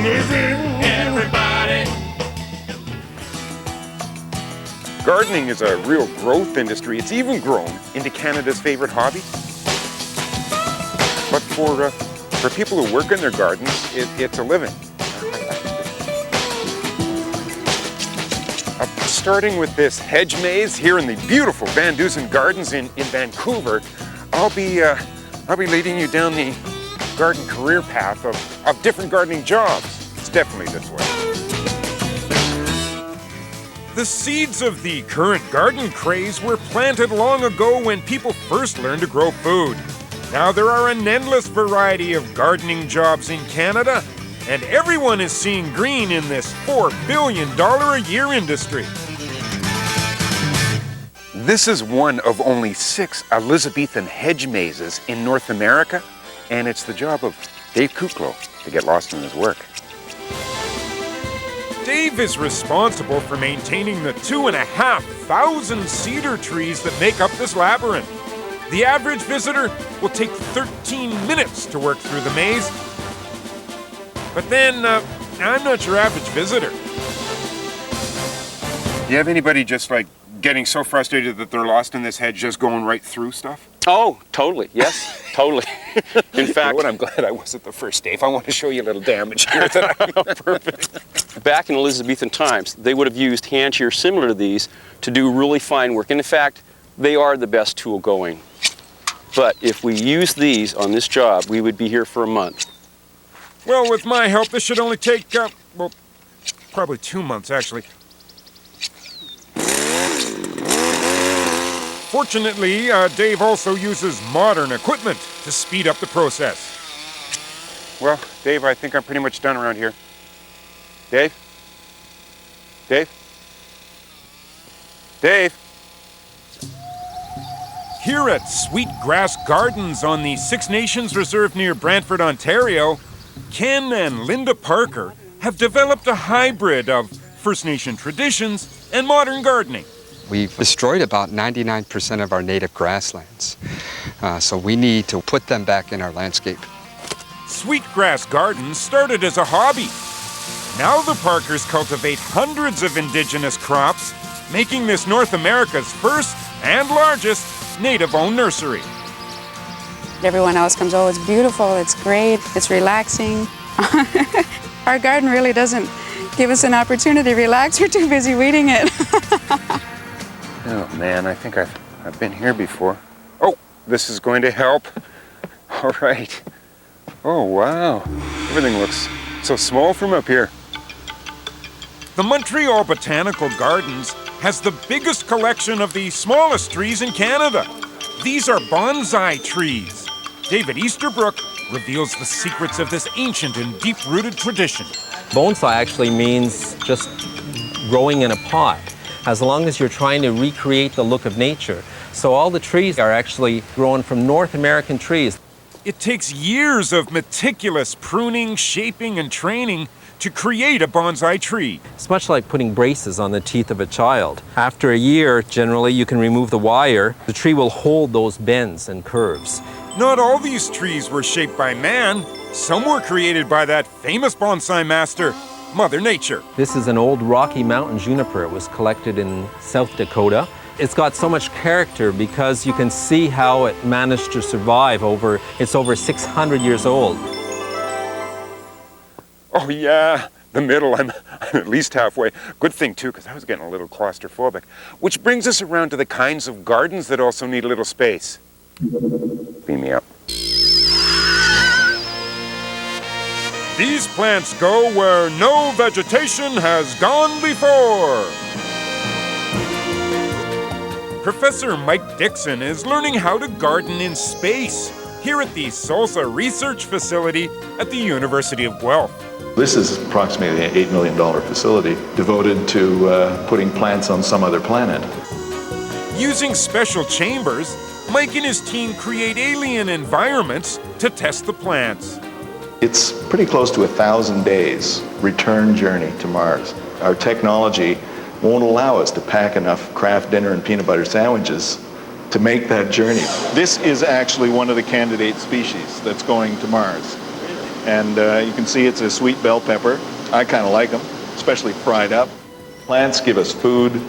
is in everybody. Gardening is a real growth industry. It's even grown into Canada's favorite hobby. But for people who work in their gardens, it's a living. Starting with this hedge maze here in the beautiful Van Dusen Gardens in Vancouver, I'll be leading you down the garden career path of different gardening jobs. It's definitely this way. The seeds of the current garden craze were planted long ago when people first learned to grow food. Now there are an endless variety of gardening jobs in Canada, and everyone is seeing green in this $4 billion a year industry. This is one of only 6 Elizabethan hedge mazes in North America, and it's the job of Dave Kuklo to get lost in his work. Dave is responsible for maintaining the 2,500 cedar trees that make up this labyrinth. The average visitor will take 13 minutes to work through the maze. But then, I'm not your average visitor. Do you have anybody just like getting so frustrated that they're lost in this hedge just going right through stuff? Oh, totally. Yes, totally. In fact, I'm glad I wasn't the first, Dave. I want to show you a little damage here tonight. Perfect. Back in Elizabethan times, they would have used hand shears similar to these to do really fine work. And in fact, they are the best tool going. But if we use these on this job, we would be here for a month. Well, with my help, this should only take, probably 2 months, actually. Fortunately, Dave also uses modern equipment to speed up the process. Well, Dave, I think I'm pretty much done around here. Dave? Dave? Dave? Here at Sweetgrass Gardens on the Six Nations Reserve near Brantford, Ontario, Ken and Linda Parker have developed a hybrid of First Nation traditions and modern gardening. We've destroyed about 99% of our native grasslands, so we need to put them back in our landscape. Sweetgrass Gardens started as a hobby. Now the Parkers cultivate hundreds of indigenous crops, making this North America's first and largest native-owned nursery. Everyone else comes, oh, it's beautiful, it's great, it's relaxing. Our garden really doesn't give us an opportunity to relax. We're too busy weeding it. Oh man, I think I've been here before. Oh, this is going to help. All right. Oh wow, everything looks so small from up here. The Montreal Botanical Gardens has the biggest collection of the smallest trees in Canada. These are bonsai trees. David Easterbrook reveals the secrets of this ancient and deep-rooted tradition. Bonsai actually means just growing in a pot, as long as you're trying to recreate the look of nature. So all the trees are actually grown from North American trees. It takes years of meticulous pruning, shaping, and training to create a bonsai tree. It's much like putting braces on the teeth of a child. After a year, generally, you can remove the wire. The tree will hold those bends and curves. Not all these trees were shaped by man. Some were created by that famous bonsai master, Mother Nature. This is an old Rocky Mountain juniper. It was collected in South Dakota. It's got so much character because you can see how it managed to survive it's over 600 years old. Oh yeah, the middle, I'm at least halfway. Good thing too, because I was getting a little claustrophobic. Which brings us around to the kinds of gardens that also need a little space. Beam me up. These plants go where no vegetation has gone before. Professor Mike Dixon is learning how to garden in space here at the Salsa Research Facility at the University of Guelph. This is approximately an $8 million facility devoted to putting plants on some other planet. Using special chambers, Mike and his team create alien environments to test the plants. It's pretty close to 1,000 days return journey to Mars. Our technology won't allow us to pack enough Kraft Dinner and peanut butter sandwiches to make that journey. This is actually one of the candidate species that's going to Mars. And you can see it's a sweet bell pepper. I kind of like them, especially fried up. Plants give us food,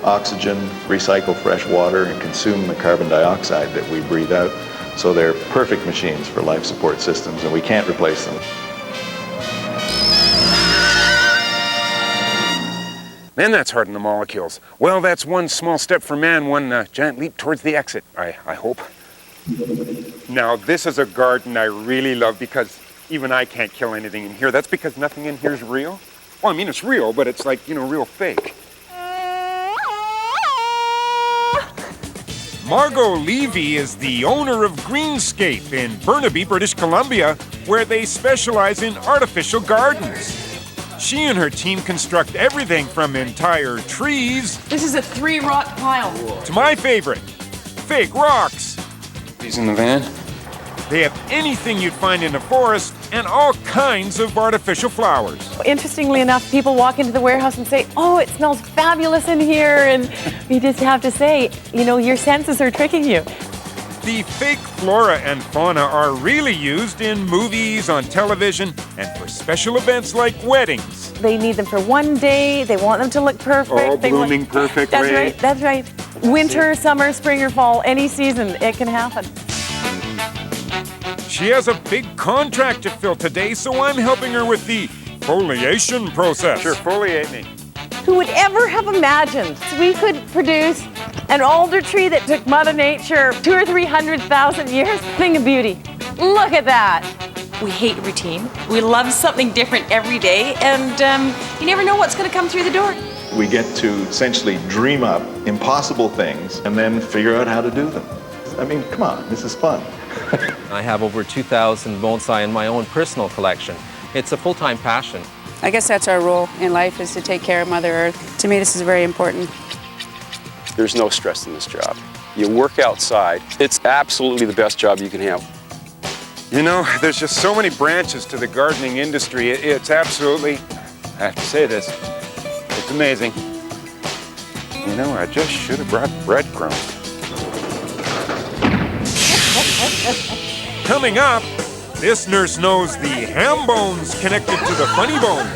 oxygen, recycle fresh water, and consume the carbon dioxide that we breathe out. So they're perfect machines for life support systems, and we can't replace them. Man, that's hard on the molecules. Well, that's one small step for man, one giant leap towards the exit, I hope. Now, this is a garden I really love because even I can't kill anything in here. That's because nothing in here is real. Well, I mean, it's real, but it's like, real fake. Margot Levy is the owner of Greenscape in Burnaby, British Columbia, where they specialize in artificial gardens. She and her team construct everything from entire trees... This is a 3-rock pile. ...to my favorite, fake rocks. These in the van? They have anything you'd find in a forest and all kinds of artificial flowers. Interestingly enough, people walk into the warehouse and say, oh, it smells fabulous in here. And you just have to say, your senses are tricking you. The fake flora and fauna are really used in movies, on television, and for special events like weddings. They need them for one day. They want them to look perfect. All blooming perfectly. That's right, that's right. Winter, summer, spring, or fall, any season, it can happen. She has a big contract to fill today, so I'm helping her with the foliation process. Sure, foliate me. Who would ever have imagined we could produce an alder tree that took Mother Nature 200,000 or 300,000 years? Thing of beauty. Look at that. We hate routine. We love something different every day, and you never know what's going to come through the door. We get to essentially dream up impossible things and then figure out how to do them. I mean, come on, this is fun. I have over 2,000 bonsai in my own personal collection. It's a full-time passion. I guess that's our role in life, is to take care of Mother Earth. To me, this is very important. There's no stress in this job. You work outside. It's absolutely the best job you can have. There's just so many branches to the gardening industry. It's absolutely, I have to say this, it's amazing. I just should have brought breadcrumbs. Coming up, this nurse knows the ham bone's connected to the funny bone.